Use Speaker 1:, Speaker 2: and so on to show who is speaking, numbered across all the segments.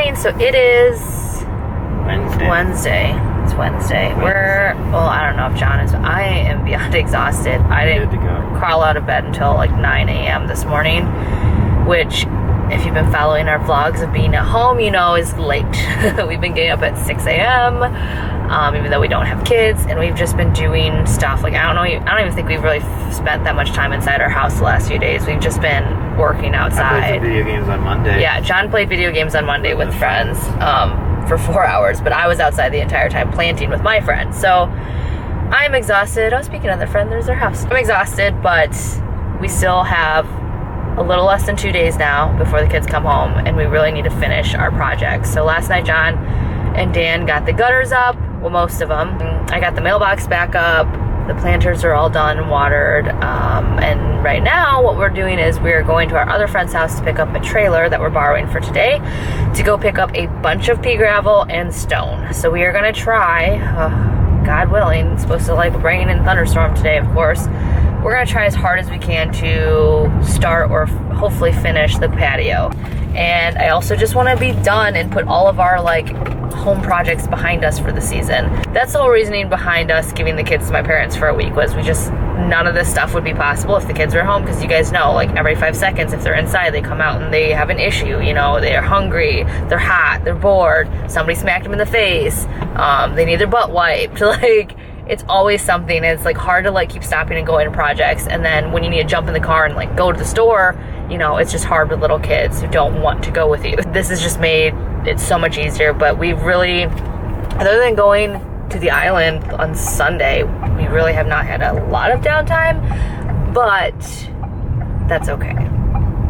Speaker 1: morning, so it is
Speaker 2: Wednesday.
Speaker 1: It's Wednesday. Well, I don't know if John is. I am beyond exhausted. I didn't crawl out of bed until like 9 a.m. this morning, which, if you've been following our vlogs of being at home, you know is late. We've been getting up at 6 a.m. Even though we don't have kids, and we've just been doing stuff. Like, I don't even think we've really spent that much time inside our house the last few days. We've just been working outside.
Speaker 2: I played some video games on Monday.
Speaker 1: Yeah, John played video games on Monday with friends for 4 hours, but I was outside the entire time planting with my friends. So I'm exhausted. Oh, speaking of their friend, there's their house. I'm exhausted, but we still have a little less than 2 days now before the kids come home, and we really need to finish our projects. So last night, John and Dan got the gutters up, well, most of them. I got the mailbox back up. The planters are all done and watered. And right now, what we're doing is we're going to our other friend's house to pick up a trailer that we're borrowing for today to go pick up a bunch of pea gravel and stone. So we are gonna try, God willing, it's supposed to like rain and thunderstorm today, of course. We're gonna try as hard as we can to start or hopefully finish the patio. And I also just wanna be done and put all of our like home projects behind us for the season. That's the whole reasoning behind us giving the kids to my parents for a week, was none of this stuff would be possible if the kids were home, because you guys know, like every 5 seconds if they're inside, they come out and they have an issue, you know, they're hungry, they're hot, they're bored, somebody smacked them in the face, they need their butt wiped, like, it's always something. It's like hard to like keep stopping and going to projects, and then when you need to jump in the car and like go to the store, you know, it's just hard with little kids who don't want to go with you. This has just made it so much easier, but we've really, other than going to the island on Sunday, we really have not had a lot of downtime, but that's okay.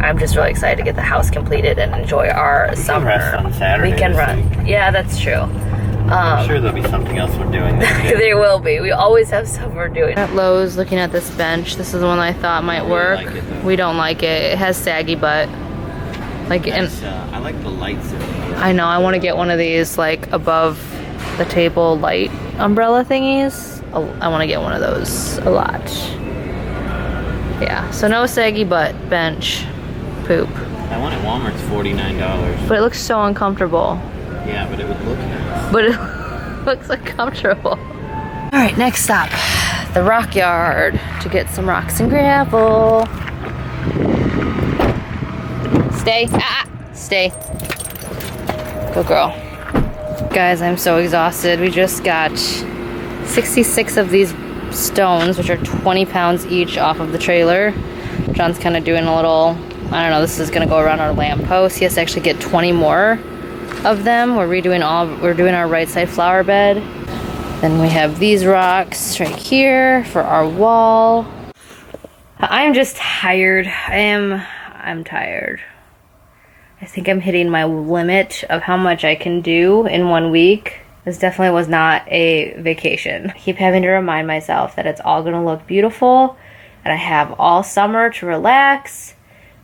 Speaker 1: I'm just really excited to get the house completed and enjoy our summer.
Speaker 2: Rest on Saturday.
Speaker 1: We can run. Yeah, that's true.
Speaker 2: I'm sure there'll be something else we're doing there.
Speaker 1: There will be. We always have stuff we're doing. At Lowe's, looking at this bench. This is the one I thought might work.
Speaker 2: Like it,
Speaker 1: we don't like it. It has saggy butt. Like, and
Speaker 2: I like the lights in it.
Speaker 1: I know. I want to get one of these like above the table light umbrella thingies. I want to get one of those a lot. Yeah. So no saggy butt bench. Poop.
Speaker 2: That one at Walmart's $49.
Speaker 1: But it looks so uncomfortable.
Speaker 2: Yeah, but it would look nice.
Speaker 1: But it looks uncomfortable. All right, next stop, the rock yard to get some rocks and gravel. Stay, stay. Go girl. Guys, I'm so exhausted. We just got 66 of these stones, which are 20 pounds each, off of the trailer. John's kind of doing a little, I don't know, this is gonna go around our lamppost. He has to actually get 20 more of them. We're doing our right side flower bed. Then we have these rocks right here for our wall. I'm just tired. I'm tired. I think I'm hitting my limit of how much I can do in 1 week. This definitely was not a vacation. I keep having to remind myself that it's all gonna look beautiful and I have all summer to relax.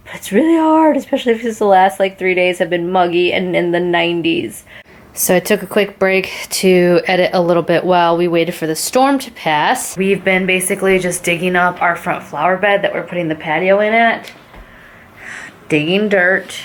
Speaker 1: But it's really hard, especially because the last like 3 days have been muggy and in the 90s. So I took a quick break to edit a little bit while we waited for the storm to pass. We've been basically just digging up our front flower bed that we're putting the patio in at. Digging dirt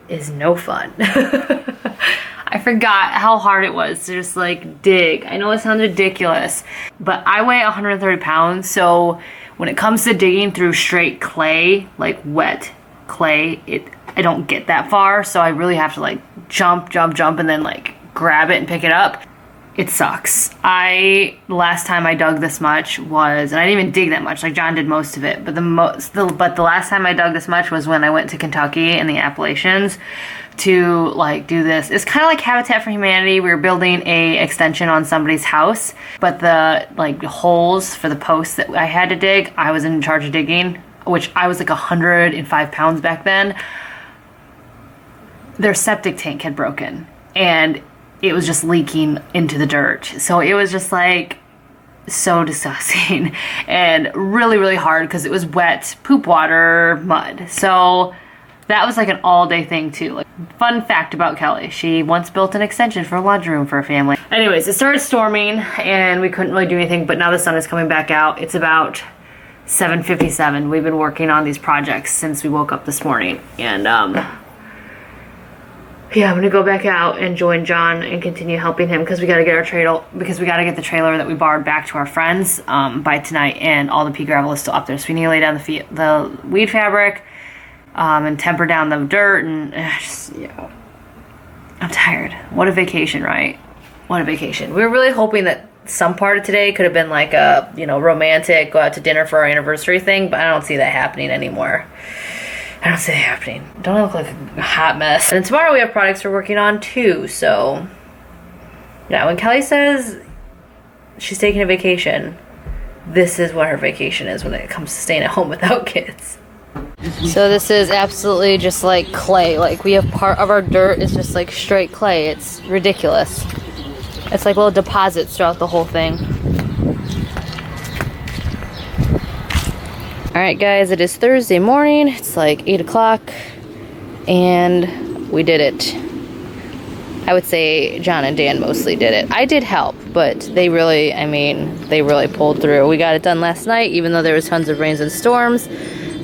Speaker 1: is no fun. I forgot how hard it was to just like dig. I know it sounds ridiculous, but I weigh 130 pounds, so when it comes to digging through straight clay, like wet clay, I don't get that far, so I really have to like jump, and then like grab it and pick it up. It sucks. The last time I dug this much was, and I didn't even dig that much, like John did most of it, but the last time I dug this much was when I went to Kentucky in the Appalachians to like do this. It's kind of like Habitat for Humanity. We were building a extension on somebody's house, but the like holes for the posts that I had to dig, I was in charge of digging, which I was like 105 pounds back then. Their septic tank had broken and it was just leaking into the dirt. So it was just like so disgusting and really, really hard because it was wet poop water mud. So that was like an all-day thing too. Like, fun fact about Kelly, she once built an extension for a laundry room for a family. Anyways, it started storming and we couldn't really do anything, but now the sun is coming back out. It's about 7:57. We've been working on these projects since we woke up this morning, and Yeah, I'm gonna go back out and join John and continue helping him because we gotta get our trailer, because we gotta get the trailer that we borrowed back to our friends by tonight, and all the pea gravel is still up there. So we need to lay down the weed fabric and temper down the dirt, and just, yeah. I'm tired. What a vacation, right? What a vacation. We were really hoping that some part of today could have been like a, you know, romantic, go out to dinner for our anniversary thing, but I don't see that happening anymore. I don't see that happening. Don't I look like a hot mess? And tomorrow we have projects we're working on too, so yeah, when Kelly says she's taking a vacation, this is what her vacation is when it comes to staying at home without kids. So this is absolutely just like clay. Like we have part of our dirt is just like straight clay. It's ridiculous. It's like little deposits throughout the whole thing. Alright guys, it is Thursday morning. It's like 8 o'clock and we did it. I would say John and Dan mostly did it. I did help, but they really, I mean, they really pulled through. We got it done last night, even though there was tons of rains and storms.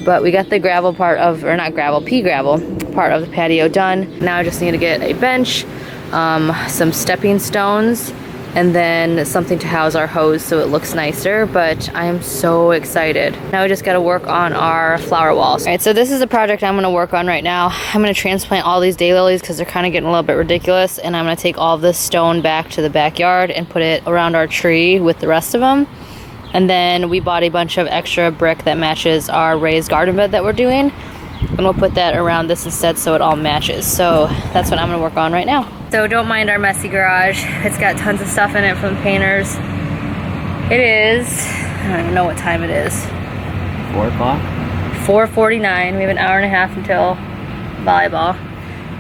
Speaker 1: But we got the gravel part of, or not gravel, pea gravel part of the patio done. Now I just need to get a bench, some stepping stones, and then something to house our hose so it looks nicer. But I am so excited. Now we just got to work on our flower walls. All right, so this is the project I'm going to work on right now. I'm going to transplant all these daylilies because they're kind of getting a little bit ridiculous, and I'm going to take all this stone back to the backyard and put it around our tree with the rest of them. And then we bought a bunch of extra brick that matches our raised garden bed that we're doing. And we'll put that around this instead so it all matches. So that's what I'm gonna work on right now. So don't mind our messy garage. It's got tons of stuff in it from the painters. It is, I don't even know what time it is.
Speaker 2: 4 o'clock?
Speaker 1: 4:49. We have an hour and a half until volleyball.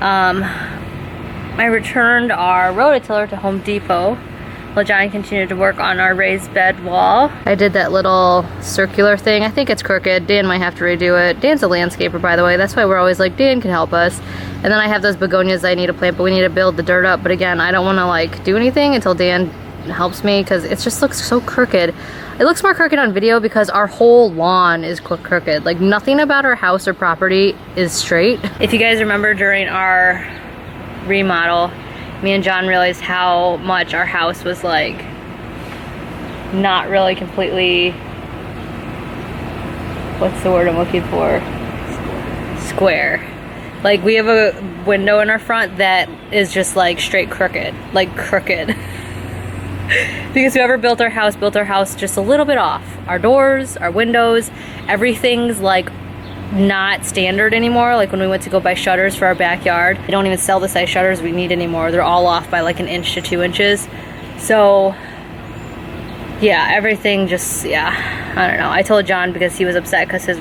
Speaker 1: I returned our rototiller to Home Depot. Well, John continued to work on our raised bed wall. I did that little circular thing. I think it's crooked. Dan might have to redo it. Dan's a landscaper, by the way. That's why we're always like, Dan can help us. And then I have those begonias I need to plant, but we need to build the dirt up. But again, I don't want to like do anything until Dan helps me because it just looks so crooked. It looks more crooked on video because our whole lawn is crooked. Like nothing about our house or property is straight. If you guys remember during our remodel, me and John realized how much our house was like not really completely, what's the word I'm looking for? Square. Like we have a window in our front that is just like straight crooked, like crooked. Because whoever built our house just a little bit off. Our doors, our windows, everything's like not standard anymore. Like when we went to go buy shutters for our backyard, they don't even sell the size shutters we need anymore. They're all off by like 1 inch to 2 inches. So yeah, everything just, yeah, I don't know. I told John because he was upset because his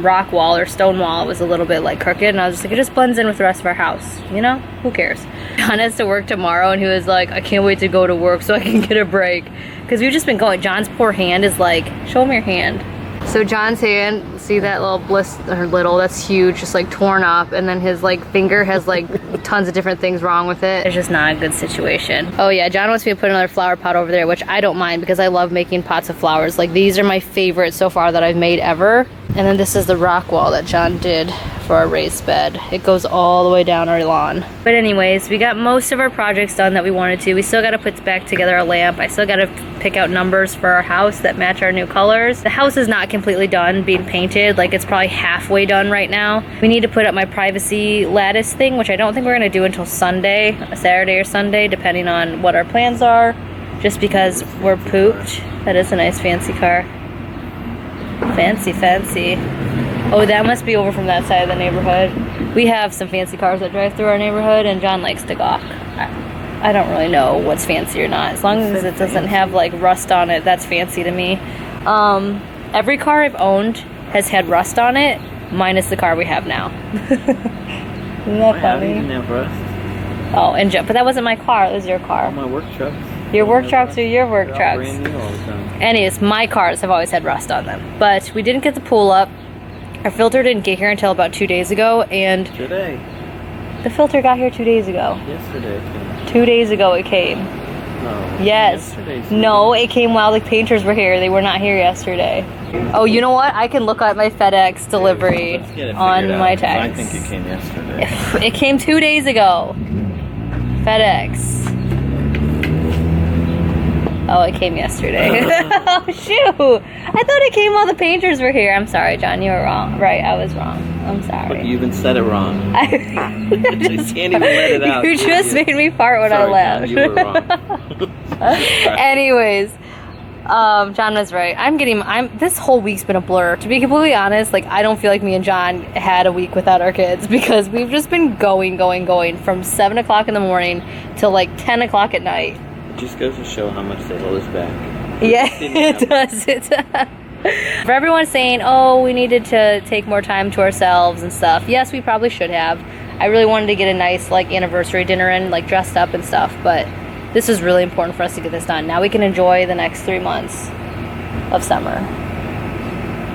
Speaker 1: rock wall or stone wall was a little bit like crooked, and I was just like, it just blends in with the rest of our house, you know? Who cares? John has to work tomorrow, and he was like, I can't wait to go to work so I can get a break. Because we've just been going. John's poor hand is like, show him your hand. So John's hand, see that little blister, that's huge, just like torn up, and then his like finger has like tons of different things wrong with it. It's just not a good situation. Oh yeah, John wants me to put another flower pot over there, which I don't mind because I love making pots of flowers. Like these are my favorite so far that I've made ever. And then this is the rock wall that John did for our raised bed. It goes all the way down our lawn. But anyways, we got most of our projects done that we wanted to. We still got to put back together a lamp. I still got to pick out numbers for our house that match our new colors. The house is not completely done being painted. Like it's probably halfway done right now. We need to put up my privacy lattice thing, which I don't think we're gonna do until Sunday, Saturday or Sunday, depending on what our plans are, just because we're pooped. That is a nice fancy car. Fancy, fancy. Oh, that must be over from that side of the neighborhood. We have some fancy cars that drive through our neighborhood, and John likes to gawk. I don't really know what's fancy or not. As long as it doesn't have like rust on it, that's fancy to me. Every car I've owned has had rust on it, minus the car we have now. Isn't that funny?
Speaker 2: Didn't have rust.
Speaker 1: Oh, and but that wasn't my car. It was your car.
Speaker 2: My work trucks.
Speaker 1: Your work trucks are your work trucks.
Speaker 2: Brand new all the time.
Speaker 1: Anyways, my cars have always had rust on them. But we didn't get the pool up. Our filter didn't get here until about 2 days ago, and
Speaker 2: Today.
Speaker 1: the filter got here 2 days ago.
Speaker 2: Yesterday it came.
Speaker 1: 2 days ago it came.
Speaker 2: No.
Speaker 1: Yes.
Speaker 2: Yesterday's
Speaker 1: No, it came while the painters were here. They were not here yesterday. Oh, you know what? I can look at my FedEx delivery
Speaker 2: Let's get it
Speaker 1: on
Speaker 2: figured
Speaker 1: my
Speaker 2: out, 'cause I
Speaker 1: text.
Speaker 2: think it came yesterday.
Speaker 1: It came 2 days ago. FedEx. Oh, it came yesterday. Oh, shoot. I thought it came while the painters were here. I'm sorry, John. You were wrong. Right, I was wrong. I'm sorry.
Speaker 2: But you even said it wrong.
Speaker 1: I
Speaker 2: just can't even let it out.
Speaker 1: You just made me fart when
Speaker 2: Sorry,
Speaker 1: I laughed.
Speaker 2: John, you were wrong.
Speaker 1: Anyways, John was right. This whole week's been a blur. To be completely honest, like, I don't feel like me and John had a week without our kids because we've just been going from 7 o'clock in the morning till like 10 o'clock at night.
Speaker 2: It just goes to show how much they hold us back.
Speaker 1: Yeah, it does. It does. For everyone saying, oh, we needed to take more time to ourselves and stuff. Yes, we probably should have. I really wanted to get a nice, like, anniversary dinner and, like, dressed up and stuff, but this is really important for us to get this done. Now we can enjoy the next 3 months of summer.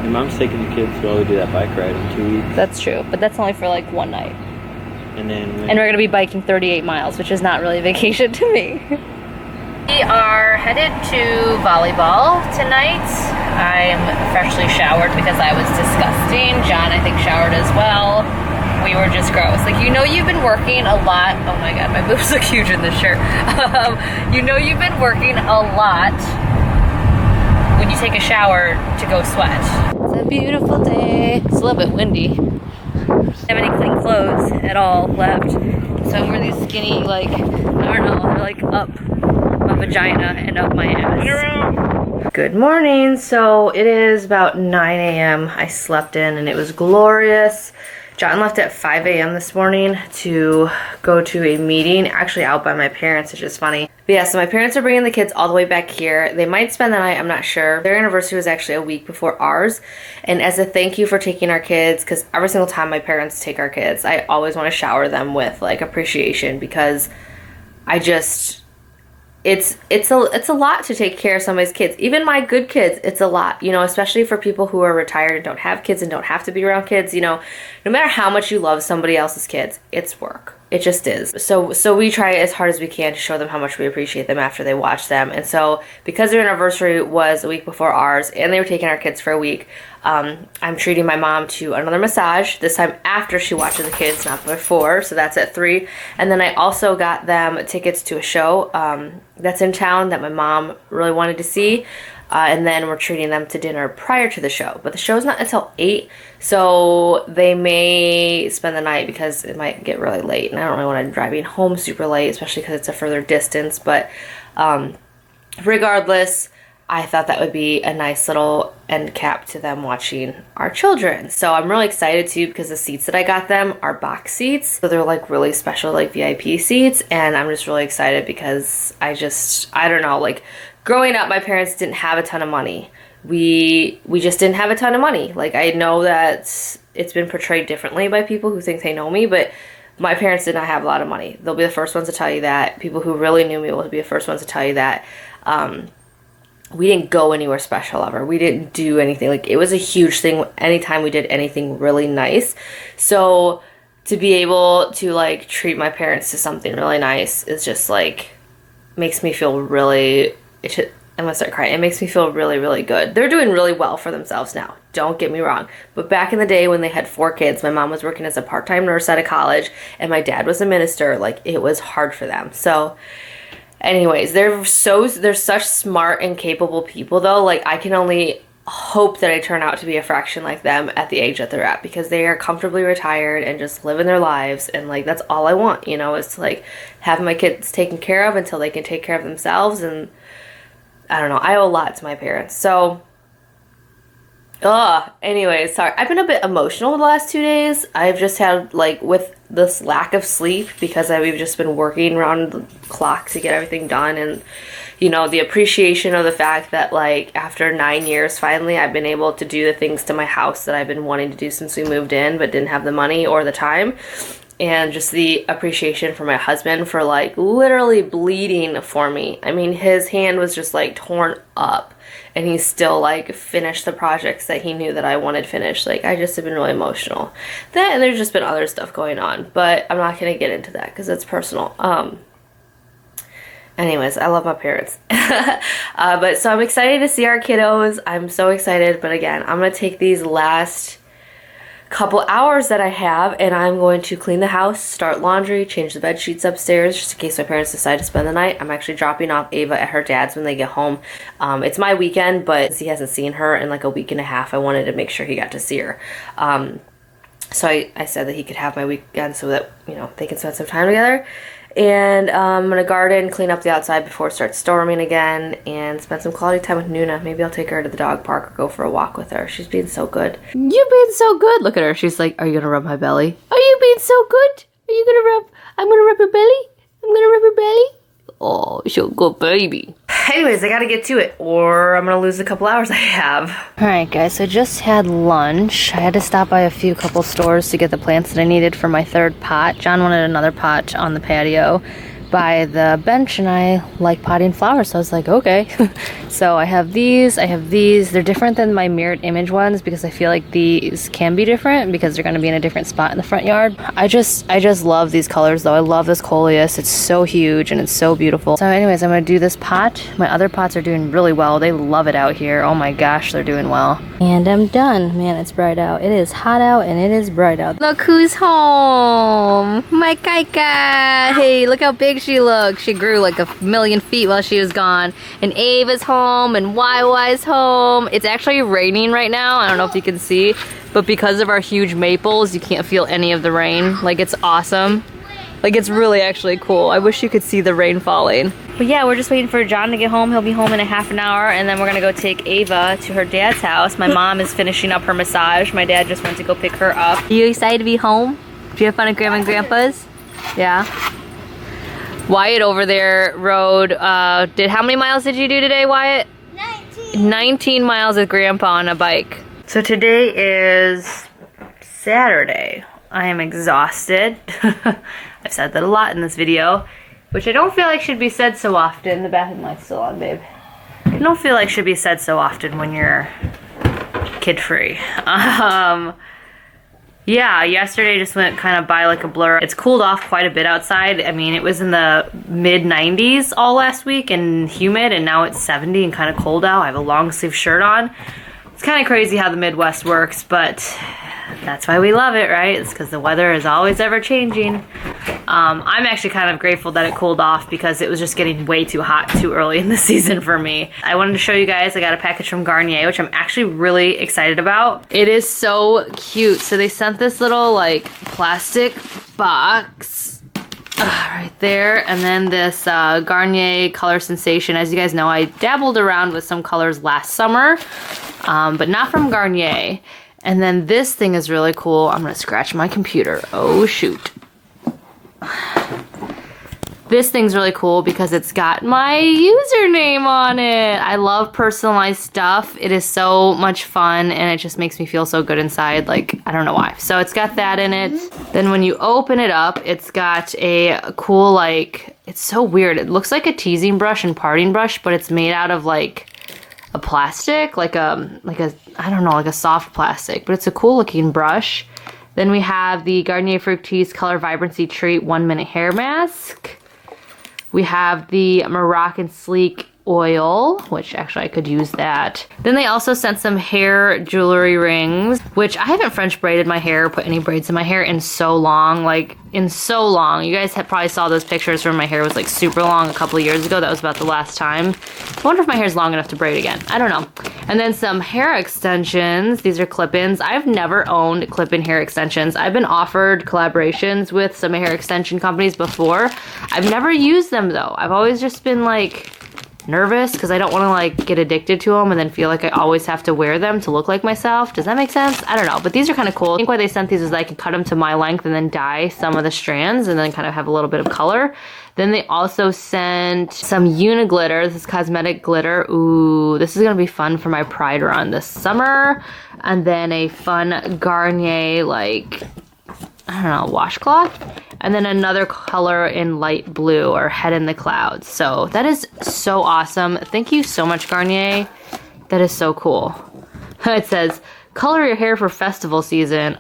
Speaker 2: Your mom's taking the kids while we do that bike ride in 2 weeks.
Speaker 1: That's true, but that's only for, like, one night.
Speaker 2: And then
Speaker 1: And we're going to be biking 38 miles, which is not really a vacation to me. We are headed to volleyball tonight. I'm freshly showered because I was disgusting. John, I think, showered as well. We were just gross. Like, you know you've been working a lot. Oh my god, my boobs look huge in this shirt. You know you've been working a lot when you take a shower to go sweat. It's a beautiful day. It's a little bit windy. I don't have any clean clothes at all left. So I'm wearing these skinny, like, I don't know, they're like up my vagina and up my ass. Good morning. So it is about 9 a.m. I slept in and it was glorious. John left at 5 a.m. this morning to go to a meeting, actually out by my parents, which is funny. But yeah, so my parents are bringing the kids all the way back here. They might spend the night, I'm not sure. Their anniversary was actually a week before ours. And as a thank you for taking our kids, because every single time my parents take our kids, I always want to shower them with, like, appreciation, because I just... It's a lot to take care of somebody's kids. Even my good kids, it's a lot, you know, especially for people who are retired and don't have kids and don't have to be around kids, you know. No matter how much you love somebody else's kids, it's work. It just is. So we try as hard as we can to show them how much we appreciate them after they watch them. And so because their anniversary was a week before ours and they were taking our kids for a week, I'm treating my mom to another massage, this time after she watches the kids, not before, so that's at 3. And then I also got them tickets to a show that's in town that my mom really wanted to see, and then we're treating them to dinner prior to the show. But the show's not until 8, so they may spend the night because it might get really late, and I don't really want to driving home super late, especially because it's a further distance. But regardless, I thought that would be a nice little end cap to them watching our children. So I'm really excited too because the seats that I got them are box seats. So they're like really special, like VIP seats. And I'm just really excited because I don't know, like growing up, my parents didn't have a ton of money. We just didn't have a ton of money. Like, I know that it's been portrayed differently by people who think they know me, but my parents did not have a lot of money. They'll be the first ones to tell you that. People who really knew me will be the first ones to tell you that. We didn't go anywhere special ever. We didn't do anything. Like, it was a huge thing anytime we did anything really nice. So to be able to, like, treat my parents to something really nice is just, like, makes me feel really... I'm gonna start crying. It makes me feel really, really good. They're doing really well for themselves now. Don't get me wrong. But back in the day when they had 4 kids, my mom was working as a part-time nurse at a college, and my dad was a minister. Like, it was hard for them. So... anyways, they're such smart and capable people, though. Like, I can only hope that I turn out to be a fraction like them at the age that they're at, because they are comfortably retired and just living their lives, and, like, that's all I want, you know, is to, like, have my kids taken care of until they can take care of themselves. And I don't know, I owe a lot to my parents. So anyways, sorry, I've been a bit emotional the last 2 days. I've just had, like, with this lack of sleep, because we've just been working around the clock to get everything done, and, you know, the appreciation of the fact that, like, after 9 years, finally, I've been able to do the things to my house that I've been wanting to do since we moved in, but didn't have the money or the time. And just the appreciation for my husband for, like, literally bleeding for me. I mean, his hand was just, like, torn up, and he still, like, finished the projects that he knew that I wanted finished. Like, I just have been really emotional. That, and there's just been other stuff going on, but I'm not going to get into that because it's personal. Anyways, I love my parents. But so I'm excited to see our kiddos. I'm so excited. But again, I'm going to take these last couple hours that I have and I'm going to clean the house, start laundry, change the bed sheets upstairs just in case my parents decide to spend the night. I'm actually dropping off Ava at her dad's when they get home. It's my weekend, but he hasn't seen her in like a week and a half. I wanted to make sure he got to see her. So I said that he could have my weekend so that, you know, they can spend some time together. And I'm gonna garden, clean up the outside before it starts storming again, and spend some quality time with Nuna. Maybe I'll take her to the dog park or go for a walk with her. She's being so good. You're being so good. Look at her. She's like, are you gonna rub my belly? Are you being so good? Are you gonna rub? I'm gonna rub your belly. I'm gonna rub your belly. Oh, she's a good baby. Anyways, I gotta get to it or I'm gonna lose the couple hours I have. Alright guys, so I just had lunch. I had to stop by a couple stores to get the plants that I needed for my third pot. John wanted another pot on the patio by the bench and I like potting flowers, so I was like, okay. So I have these. They're different than my mirrored image ones because I feel like these can be different because they're gonna be in a different spot in the front yard. I just love these colors though. I love this coleus. It's so huge and it's so beautiful. So anyways, I'm gonna do this pot. My other pots are doing really well. They love it out here. Oh my gosh, they're doing well. And I'm done. Man, it's bright out. It is hot out and it is bright out. Look who's home. My Kaika. Hey, look how big she looks. She grew like 1,000,000 feet while she was gone. And Ava's home and YY's home. It's actually raining right now. I don't know if you can see, but because of our huge maples, you can't feel any of the rain. Like, it's awesome. Like, it's really actually cool. I wish you could see the rain falling. But yeah, we're just waiting for John to get home. He'll be home in a half an hour, and then we're gonna go take Ava to her dad's house. My mom is finishing up her massage. My dad just went to go pick her up. Are you excited to be home? Do you have fun at Grandma and Grandpa's? Yeah? Wyatt over there rode, how many miles did you do today, Wyatt? 19 miles with Grandpa on a bike. So today is Saturday. I am exhausted. I've said that a lot in this video, which I don't feel like should be said so often. The bathroom light's still on, babe. I don't feel like should be said so often when you're kid-free. Yeah, yesterday just went kind of by like a blur. It's cooled off quite a bit outside. I mean, it was in the mid-90s all last week and humid, and now it's 70 and kind of cold out. I have a long sleeve shirt on. It's kind of crazy how the Midwest works, but that's why we love it, right? It's because the weather is always ever changing. I'm actually kind of grateful that it cooled off because it was just getting way too hot too early in the season for me. I wanted to show you guys, I got a package from Garnier, which I'm actually really excited about. It is so cute. So they sent this little like plastic box right there, and then this Garnier Color Sensation. As you guys know, I dabbled around with some colors last summer, but not from Garnier. And then this thing is really cool. I'm gonna scratch my computer. Oh shoot. This thing's really cool because it's got my username on it. I love personalized stuff. It is so much fun and it just makes me feel so good inside. Like, I don't know why. So it's got that in it. Then when you open it up, it's got a cool, like, it's so weird. It looks like a teasing brush and parting brush, but it's made out of like a plastic, like a, I don't know, like a soft plastic, but it's a cool looking brush. Then we have the Garnier Fructis Color Vibrancy Treat 1 Minute Hair Mask. We have the Moroccan Sleek Oil, which actually I could use that. Then they also sent some hair jewelry rings, which I haven't French braided my hair, put any braids in my hair in so long, like in so long. You guys probably saw those pictures where my hair was like super long a couple of years ago. That was about the last time. I wonder if my hair's long enough to braid again. I don't know. And then some hair extensions. These are clip-ins. I've never owned clip-in hair extensions. I've been offered collaborations with some hair extension companies before. I've never used them though. I've always just been like nervous because I don't want to like get addicted to them and then feel like I always have to wear them to look like myself. Does that make sense? I don't know, but these are kind of cool. I think why they sent these is that I can cut them to my length and then dye some of the strands and then kind of have a little bit of color. Then they also sent some Uniglitter. This is cosmetic glitter. Ooh, this is gonna be fun for my Pride run this summer. And then a fun Garnier, like, I don't know, washcloth. And then another color in light blue, or Head in the Clouds. So that is so awesome. Thank you so much, Garnier. That is so cool. It says, color your hair for festival season.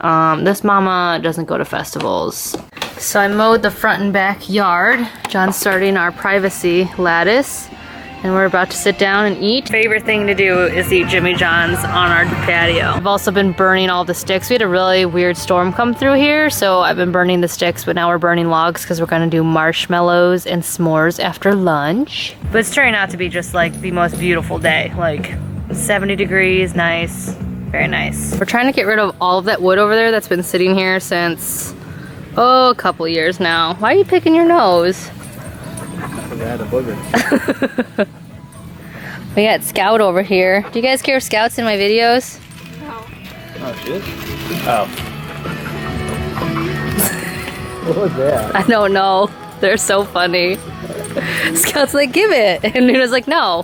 Speaker 1: This mama doesn't go to festivals. So I mowed the front and back yard. John's starting our privacy lattice, and we're about to sit down and eat. Favorite thing to do is eat Jimmy John's on our patio. I've also been burning all the sticks. We had a really weird storm come through here, so I've been burning the sticks, but now we're burning logs because we're gonna do marshmallows and s'mores after lunch. But it's turning out to be just like the most beautiful day. Like 70 degrees, nice, very nice. We're trying to get rid of all of that wood over there that's been sitting here since, oh, a couple years now. Why are you picking your nose?
Speaker 2: I had a booger.
Speaker 1: We got Scout over here. Do you guys care if Scout's in my videos?
Speaker 2: No. Oh, shit. Oh. What was that?
Speaker 1: I don't know. They're so funny. Scout's like, give it. And Nuna's like, no.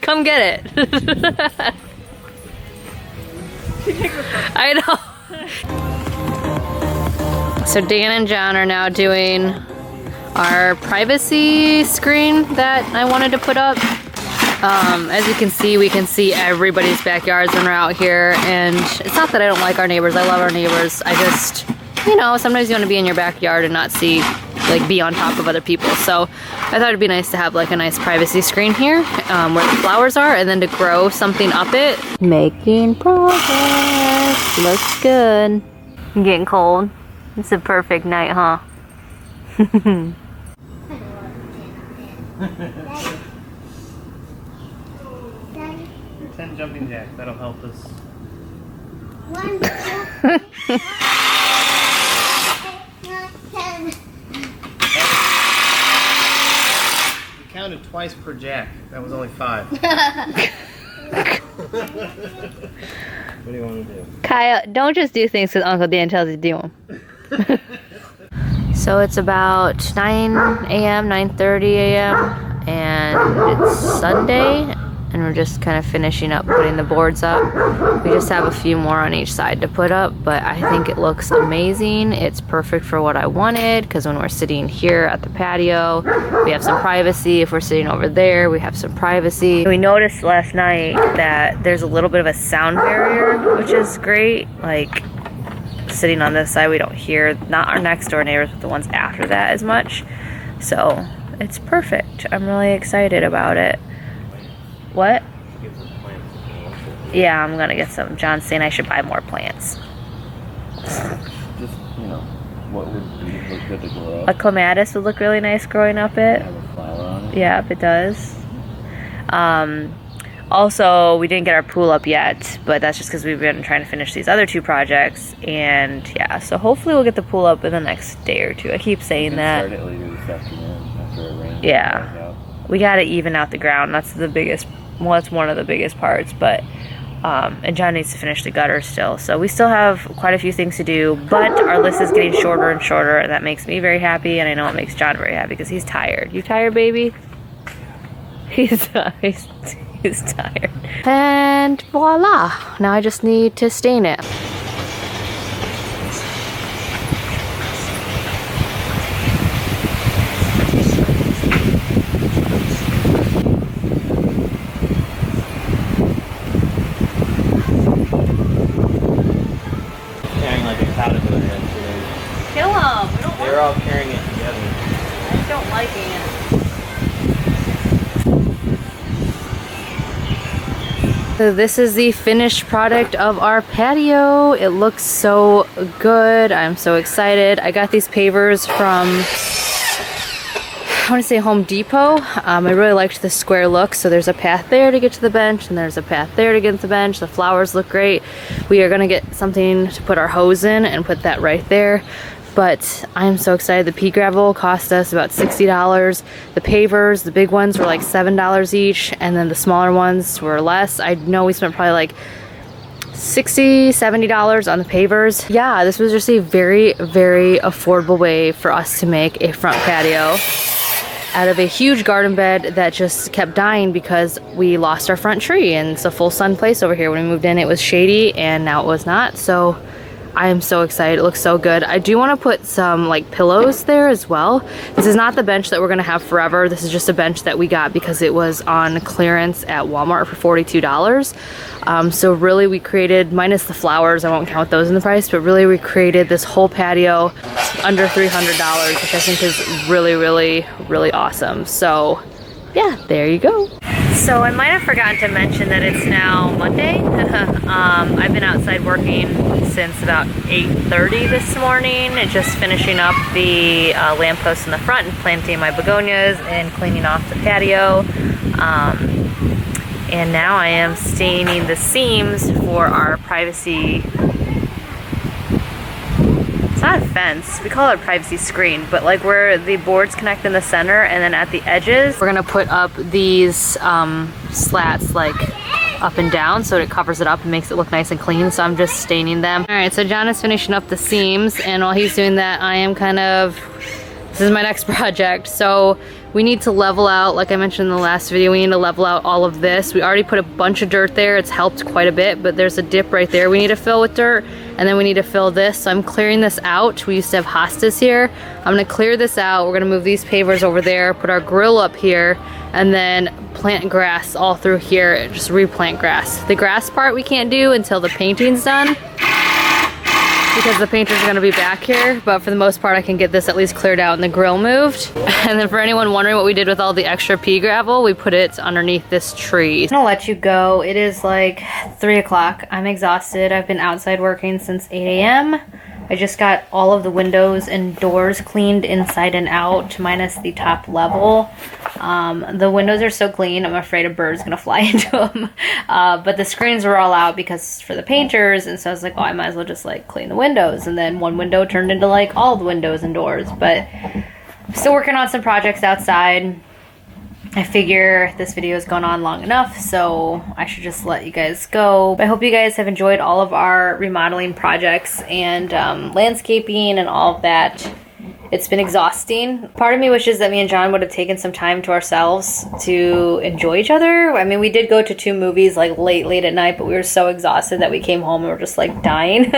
Speaker 1: Come get it. I know. So Dan and John are now doing our privacy screen that I wanted to put up. As you can see, we can see everybody's backyards when we're out here, and it's not that I don't like our neighbors. I love our neighbors. I just, you know, sometimes you want to be in your backyard and not see, like, be on top of other people. So I thought it'd be nice to have like a nice privacy screen here where the flowers are, and then to grow something up it. Making progress. Looks good. I'm getting cold. It's a perfect night, huh?
Speaker 2: 10 jumping jacks, that'll help us.
Speaker 3: 1, 2, 10.
Speaker 2: We counted twice per jack. That was only 5. What do you want to do?
Speaker 1: Kyle, don't just do things because Uncle Dan tells you to do them. So it's about 9 a.m., 9:30 a.m. and it's Sunday, and we're just kind of finishing up putting the boards up. We just have a few more on each side to put up, but I think it looks amazing. It's perfect for what I wanted, because when we're sitting here at the patio, we have some privacy. If we're sitting over there, we have some privacy. We noticed last night that there's a little bit of a sound barrier, which is great. Like, sitting on this side, we don't hear, not our next door neighbors, but the ones after that as much. So it's perfect. I'm really excited about it. What? Yeah, I'm gonna get some. John's saying I should buy more plants.
Speaker 2: Just, you know, what would look good to grow
Speaker 1: A
Speaker 2: up?
Speaker 1: clematis would look really nice growing up it.
Speaker 2: Have a flower on it?
Speaker 1: Yeah, it does. Also, we didn't get our pool up yet, but that's just because we've been trying to finish these other 2 projects. And yeah, so hopefully we'll get the pool up in the next day or 2. I keep saying that.
Speaker 2: Start it later this afternoon after it rains.
Speaker 1: Yeah. We gotta even out the ground. That's the biggest, well, that's one of the biggest parts, but and John needs to finish the gutter still. So we still have quite a few things to do, but our list is getting shorter and shorter, and that makes me very happy, and I know it makes John very happy because he's tired. You tired, baby? He's tired. And voila. Now I just need to stain it.
Speaker 2: Carrying like a caterpillar yesterday.
Speaker 1: Kill him. We don't
Speaker 2: They were all carrying it together.
Speaker 1: I just don't like it. So this is the finished product of our patio. It looks so good. I'm so excited. I got these pavers from, I want to say Home Depot. I really liked the square look. So there's a path there to get to the bench, and there's a path there to get to the bench. The flowers look great. We are gonna get something to put our hose in and put that right there. But I'm so excited. The pea gravel cost us about $60. The pavers, the big ones, were like $7 each, and then the smaller ones were less. I know we spent probably like $60, $70 on the pavers. Yeah, this was just a very, very affordable way for us to make a front patio out of a huge garden bed that just kept dying because we lost our front tree, and it's a full sun place over here. When we moved in, it was shady, and now it was not. So I am so excited. It looks so good. I do want to put some like pillows there as well. This is not the bench that we're going to have forever. This is just a bench that we got because it was on clearance at Walmart for $42. So really we created, minus the flowers, I won't count those in the price, but really we created this whole patio under $300, which I think is really, really, really awesome. So yeah, there you go. So I might have forgotten to mention that it's now Monday. I've been outside working since about 8:30 this morning, and just finishing up the lampposts in the front and planting my begonias and cleaning off the patio. And now I am staining the seams for our privacy. It's not a fence, we call it a privacy screen, but like where the boards connect in the center and then at the edges, we're gonna put up these slats like up and down so it covers it up and makes it look nice and clean. So I'm just staining them. All right, so John is finishing up the seams, and while he's doing that, I am this is my next project. So we need to level out, like I mentioned in the last video, we need to level out all of this. We already put a bunch of dirt there. It's helped quite a bit, but there's a dip right there we need to fill with dirt, and then we need to fill this. So I'm clearing this out. We used to have hostas here. I'm gonna clear this out. We're gonna move these pavers over there, put our grill up here, and then plant grass all through here, just replant grass. The grass part we can't do until the painting's done, because the painters are gonna be back here, but for the most part I can get this at least cleared out and the grill moved. And then for anyone wondering what we did with all the extra pea gravel, we put it underneath this tree. I'm gonna let you go. It is like 3 o'clock. I'm exhausted. I've been outside working since 8 a.m. I just got all of the windows and doors cleaned inside and out, minus the top level. The windows are so clean, I'm afraid a bird's gonna fly into them. But the screens were all out because for the painters, and so I was like, oh, I might as well just like clean the windows. And then one window turned into like all the windows and doors. But I'm still working on some projects outside. I figure this video has gone on long enough, so I should just let you guys go. I hope you guys have enjoyed all of our remodeling projects and landscaping and all of that. It's been exhausting. Part of me wishes that me and John would have taken some time to ourselves to enjoy each other. I mean, we did go to 2 movies like late at night, but we were so exhausted that we came home and were just like dying.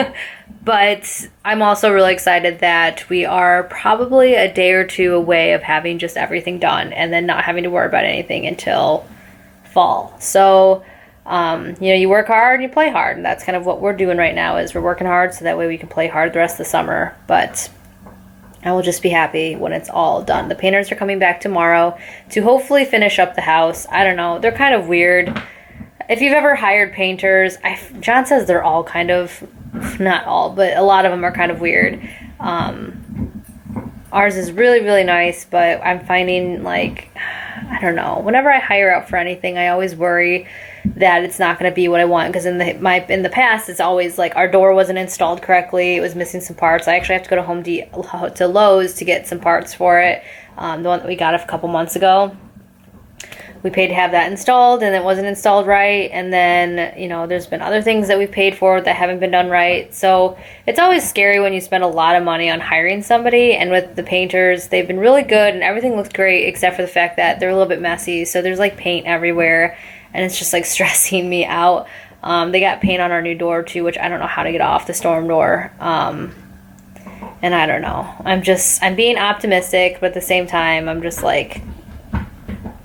Speaker 1: But I'm also really excited that we are probably a day or 2 away of having just everything done and then not having to worry about anything until fall. So, you know, you work hard and you play hard, and that's kind of what we're doing right now, is we're working hard so that way we can play hard the rest of the summer. But I will just be happy when it's all done. The painters are coming back tomorrow to hopefully finish up the house. I don't know. They're kind of weird. If you've ever hired painters, John says they're all kind of, not all, but a lot of them are kind of weird. Ours is really, really nice, but I'm finding like, I don't know. Whenever I hire out for anything, I always worry that it's not going to be what I want, because in the past it's always like our door wasn't installed correctly, it was missing some parts. I actually have to go to Lowe's to get some parts for it. The one that we got a couple months ago, we paid to have that installed and it wasn't installed right. And then, you know, there's been other things that we've paid for that haven't been done right. So it's always scary when you spend a lot of money on hiring somebody. And with the painters, they've been really good and everything looks great, except for the fact that they're a little bit messy. So there's like paint everywhere, and it's just like stressing me out. They got paint on our new door too, which I don't know how to get off, the storm door. And I don't know. I'm being optimistic, but at the same time, I'm just like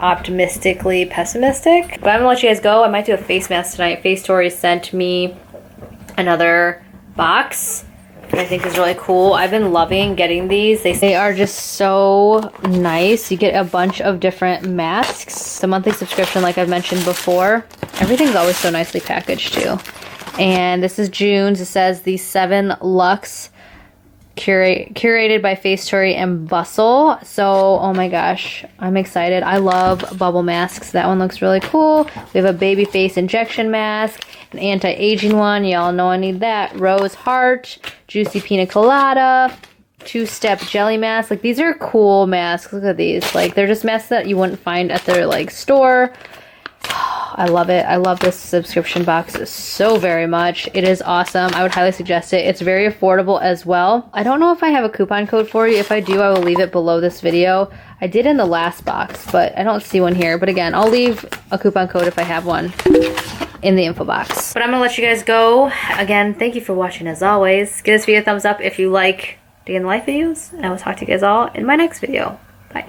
Speaker 1: optimistically pessimistic. But I'm gonna let you guys go. I might do a face mask tonight. Face Story sent me another box that I think is really cool. I've been loving getting these. They are just so nice. You get a bunch of different masks. The monthly subscription, like I've mentioned before. Everything's always so nicely packaged too. And this is June's. It says the 7 Luxe curated by Face Story and Bustle. So, oh my gosh, I'm excited. I love bubble masks. That one looks really cool. We have a baby face injection mask, an anti-aging one. Y'all know I need that. Rose heart, juicy pina colada, 2-step jelly mask. Like, these are cool masks. Look at these. Like, they're just masks that you wouldn't find at their like store. I love it. I love this subscription box so very much. It is awesome. I would highly suggest it. It's very affordable as well. I don't know if I have a coupon code for you. If I do, I will leave it below this video. I did in the last box, but I don't see one here. But again, I'll leave a coupon code if I have one in the info box. But I'm gonna let you guys go. Again, thank you for watching as always. Give this video a thumbs up if you like day in the life videos, and I will talk to you guys all in my next video. Bye.